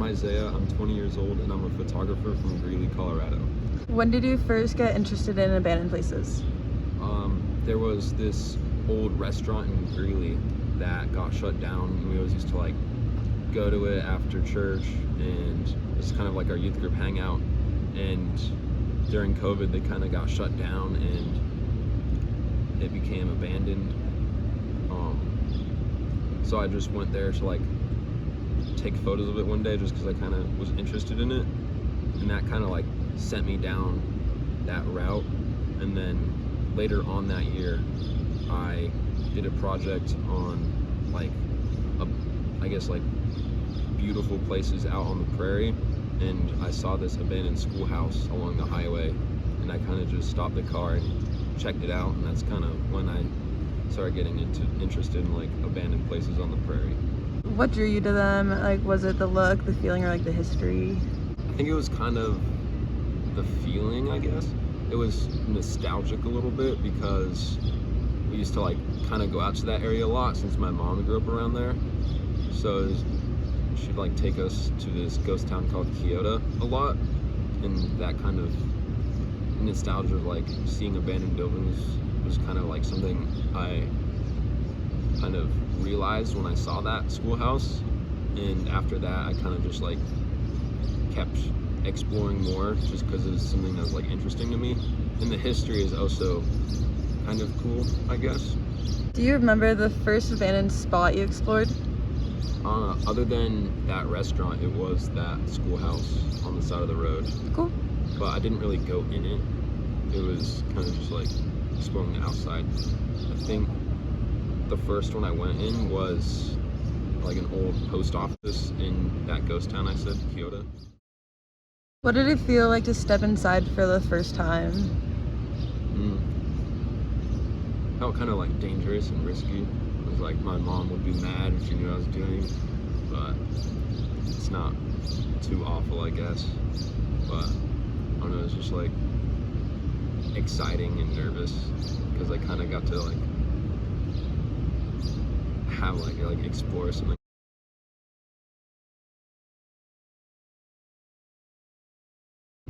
Isaiah, I'm 20 years old, and I'm a photographer from Greeley, Colorado. When did you first get interested in abandoned places? There was this old restaurant in Greeley that got shut down, and we always used to like go to it after church, and it's kind of like our youth group hangout. And during COVID, they kind of got shut down, and it became abandoned. So I just went there to like take photos of it one day, just because I kind of was interested in it, and that kind of like sent me down that route. And then later on that year, I did a project on like I guess like beautiful places out on the prairie, and I saw this abandoned schoolhouse along the highway, and I kind of just stopped the car and checked it out, and that's kind of when I started getting interested in like abandoned places on the prairie. What drew you to them? Like, was it the look, the feeling, or like the history? I think it was kind of the feeling, I guess. It was nostalgic a little bit because we used to like kind of go out to that area a lot since my mom grew up around there. So she'd like take us to this ghost town called Kyoto a lot, and that kind of nostalgia of like seeing abandoned buildings was kind of like something I kind of realized when I saw that schoolhouse. And after that, I kind of just like kept exploring more, just because it was something that was like interesting to me, and the history is also kind of cool, I guess. Do you remember the first abandoned spot you explored? Other than that restaurant, it was that schoolhouse on the side of the road. Cool. But I didn't really go in it. It was kind of just like exploring the outside. I think the first one I went in was like an old post office in that ghost town I said, Kyoto. What did it feel like to step inside for the first time? Felt kind of like dangerous and risky. It was like my mom would be mad if she knew what I was doing, but it's not too awful, I guess. But I don't know, it was just like exciting and nervous because I kind of got to like have like explore something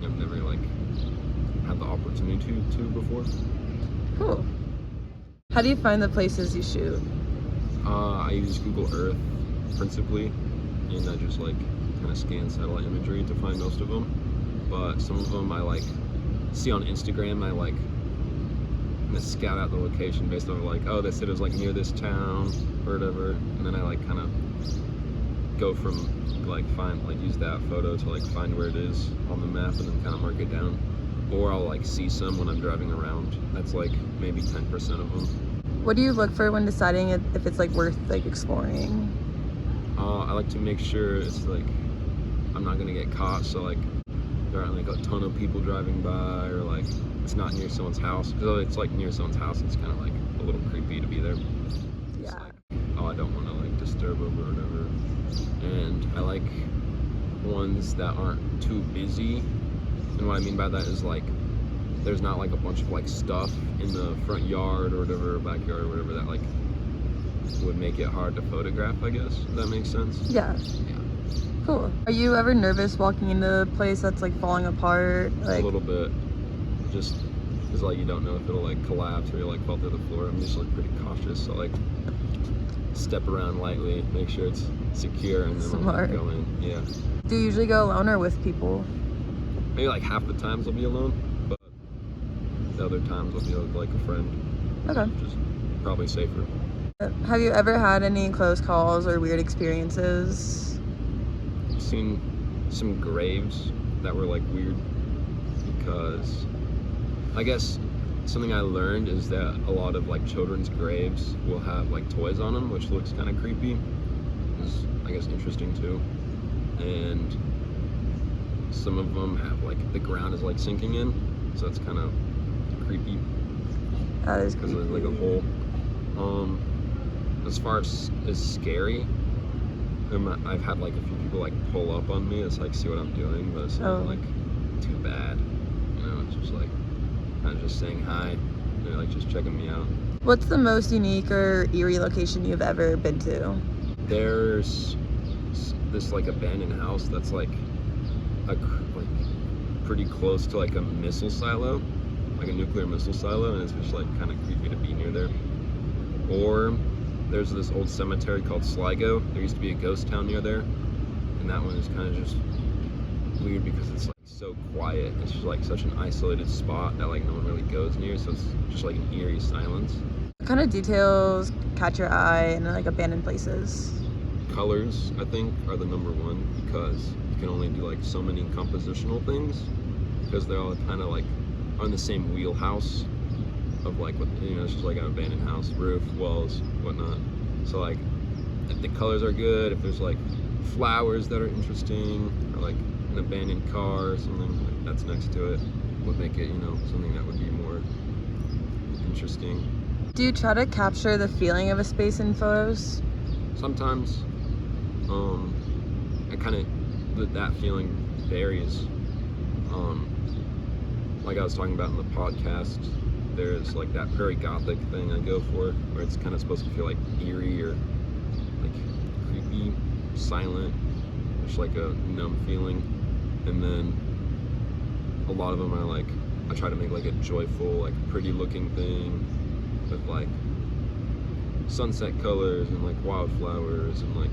I've never like had the opportunity to before. Cool. How do you find the places you shoot? I use Google Earth principally, and I just like kind of scan satellite imagery to find most of them. But some of them I like see on Instagram. I like kind of scout out the location based on like, oh, they said it was like near this town or whatever, and then I like kind of go from like use that photo to like find where it is on the map and then kind of mark it down. Or I'll like see some when I'm driving around. That's like maybe 10% of them. What do you look for when deciding if it's like worth like exploring? I like to make sure it's like I'm not gonna get caught, so like there aren't like a ton of people driving by, or like it's not near someone's house. Because if it's like near someone's house, it's kind of like a little creepy to be there. Yeah. It's like, oh, I don't want to like disturb them or whatever. And I like ones that aren't too busy. And what I mean by that is like there's not like a bunch of like stuff in the front yard or whatever, backyard or whatever, that like would make it hard to photograph, I guess. Does that make sense? Yeah. Yeah. Cool. Are you ever nervous walking into a place that's like falling apart? Like, a little bit. Just because like you don't know if it'll like collapse or you'll like fall through the floor. I'm just like pretty cautious, so like step around lightly, make sure it's secure, and then Smart. I'll go in. Yeah. do you usually go alone or with people? Maybe like half the times I'll be alone, but the other times I'll be with like a friend. Okay. Which is probably safer. Have you ever had any close calls or weird experiences? I've seen some graves that were like weird, because I guess something I learned is that a lot of like children's graves will have like toys on them, which looks kind of creepy. It's, I guess, interesting too. And some of them have like the ground is like sinking in, so it's kind of creepy. That is because creepy. there's like a hole. As far as scary, I've had like a few people like pull up on me. It's like see what I'm doing, but it's not like too bad. You know, it's just like kind of just saying hi. They're like just checking me out. What's the most unique or eerie location you've ever been to? There's this like abandoned house that's like pretty close to like a missile silo, like a nuclear missile silo, and it's just like kind of creepy to be near there. Or there's this old cemetery called Sligo. There used to be a ghost town near there, and that one is kind of just weird because it's like so quiet. It's just like such an isolated spot that like no one really goes near, so it's just like an eerie silence. What kind of details catch your eye in like abandoned places? Colors, I think, are the number one, because you can only do like so many compositional things, because they're all kind of like on the same wheelhouse of like what, you know, it's just like an abandoned house, roof, walls, whatnot. So like if the colors are good, if there's like flowers that are interesting, or like an abandoned car or something like that's next to it, would make it, you know, something that would be more interesting. Do you try to capture the feeling of a space in photos? Sometimes. I kind of, that feeling varies. Like I was talking about in the podcast, there's like that prairie gothic thing I go for, where it's kind of supposed to feel like eerie or like creepy, silent, just like a numb feeling. And then a lot of them are like, I try to make like a joyful, like pretty looking thing with like sunset colors and like wildflowers and like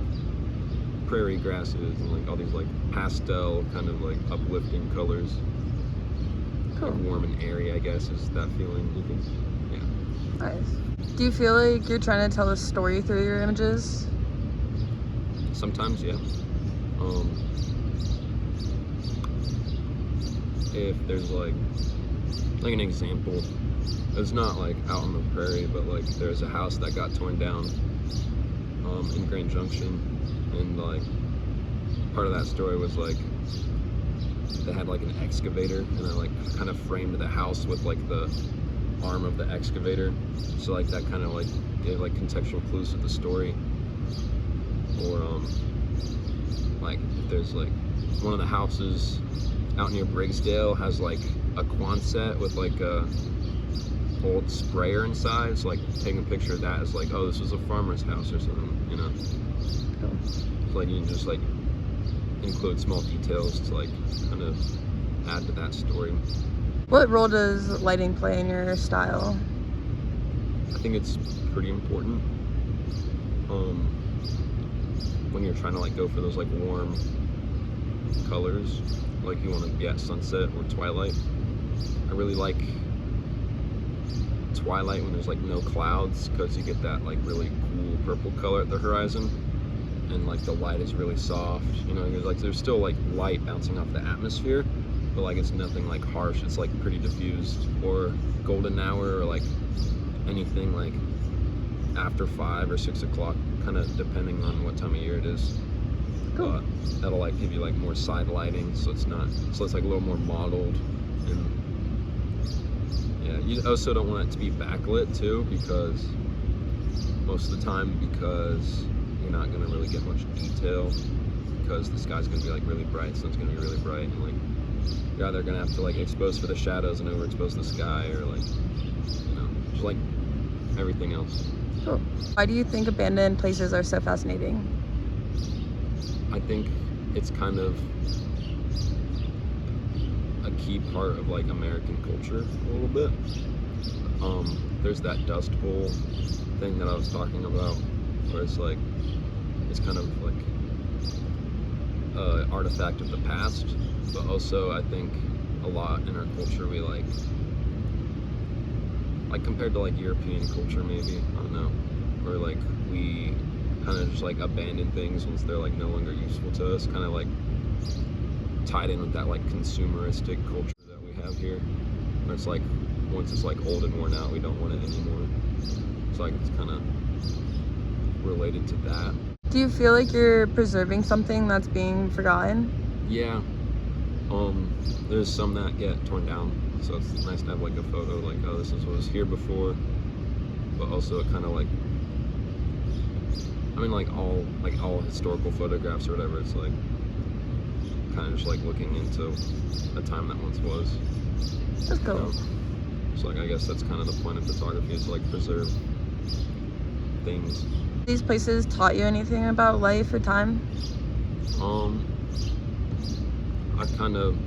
prairie grasses and like all these like pastel kind of like uplifting colors. Cool. Like warm and airy, I guess, is that feeling. You can, yeah. Nice. Do you feel like you're trying to tell a story through your images? Sometimes, yeah. If there's like an example, it's not like out on the prairie, but like there's a house that got torn down in Grand Junction, and like part of that story was like they had like an excavator, and I like kind of framed the house with like the arm of the excavator, so like that kind of like gave like contextual clues to the story. Or like if there's like one of the houses out near Briggsdale has like a Quonset with like a old sprayer inside, so like taking a picture of that is like, oh, this was a farmer's house or something, you know. Cool. So like you can just like include small details to like kind of add to that story. What role does lighting play in your style? I think it's pretty important when you're trying to like go for those like warm colors, like you want to be at sunset or twilight. I really like twilight when there's like no clouds, because you get that like really cool purple color at the horizon, and like the light is really soft, you know, like there's still like light bouncing off the atmosphere, but like it's nothing like harsh, it's like pretty diffused. Or golden hour, or like anything like after 5 or 6 o'clock, kind of depending on what time of year it is. Cool. That'll like give you like more side lighting, so it's like a little more modeled. And yeah, you also don't want it to be backlit too, because most of the time, because you're not gonna really get much detail, because the sky's gonna be like really bright, sun's gonna be really bright, and like you're either gonna have to like expose for the shadows and overexpose the sky, or like, you know, just like everything else. Cool. Why do you think abandoned places are so fascinating? I think it's kind of a key part of like American culture a little bit. There's that Dust Bowl thing that I was talking about, where it's like, it's kind of like an artifact of the past, but also I think a lot in our culture we like compared to like European culture maybe, I don't know, where like we kind of just like abandon things once they're like no longer useful to us, kind of like tied in with that like consumeristic culture that we have here, where it's like once it's like old and worn out, we don't want it anymore. So like it's kind of related to that. Do you feel like you're preserving something that's being forgotten? Yeah. There's some that get torn down, so it's nice to have like a photo like, oh, this is what was here before, but also it kind of like, I mean, like all historical photographs or whatever, it's like kind of just like looking into a time that once was. That's cool. You know? So like I guess that's kind of the point of photography, is to like preserve things. These places taught you anything about life or time? I've kind of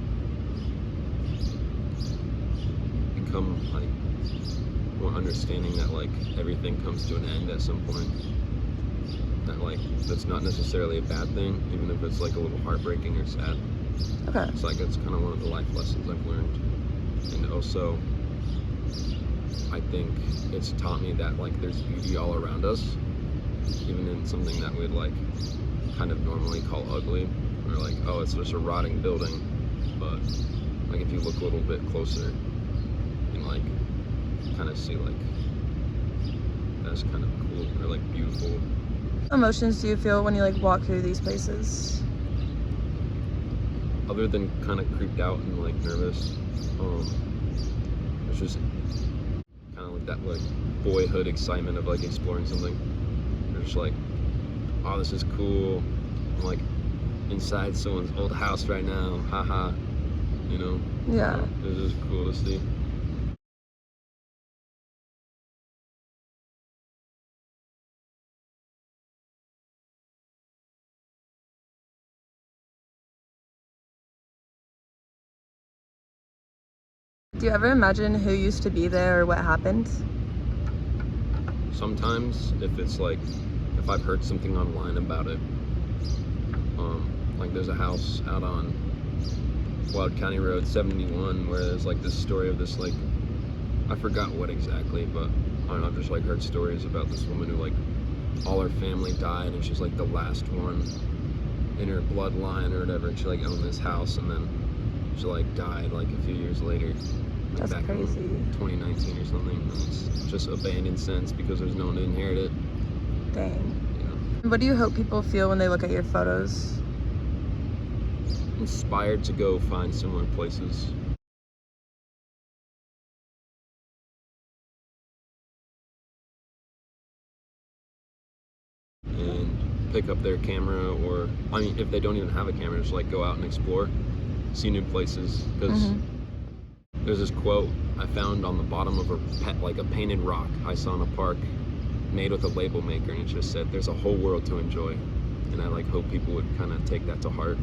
become like more understanding that like everything comes to an end at some point. That like that's not necessarily a bad thing, even if it's like a little heartbreaking or sad. Okay. It's like it's kind of one of the life lessons I've learned, and also I think it's taught me that like there's beauty all around us, even in something that we'd like kind of normally call ugly, or like, oh, it's just a rotting building. But like if you look a little bit closer, you can like kind of see like that's kind of cool or like beautiful. What emotions do you feel when you like walk through these places? Other than kind of creeped out and like nervous, it's just kind of like that like boyhood excitement of like exploring something. You're just like, oh, this is cool. I'm like inside someone's old house right now, haha. You know? Yeah. It's just cool to see. Do you ever imagine who used to be there or what happened? Sometimes if it's like, if I've heard something online about it, like there's a house out on Wild County Road 71 where there's like this story of this like, I forgot what exactly, but I don't know, I've just like heard stories about this woman who like all her family died and she's like the last one in her bloodline or whatever, and she like owned this house, and then she like died like a few years later, like That's back crazy. in 2019 or something, and it's just abandoned since because there's no one to inherit it. Dang. Yeah. What do you hope people feel when they look at your photos? Inspired to go find similar places. And pick up their camera, or I mean, if they don't even have a camera, just like go out and explore, see new places. Because there's this quote I found on the bottom of like a painted rock I saw in a park, made with a label maker, and it just said, "There's a whole world to enjoy." And I like hope people would kind of take that to heart.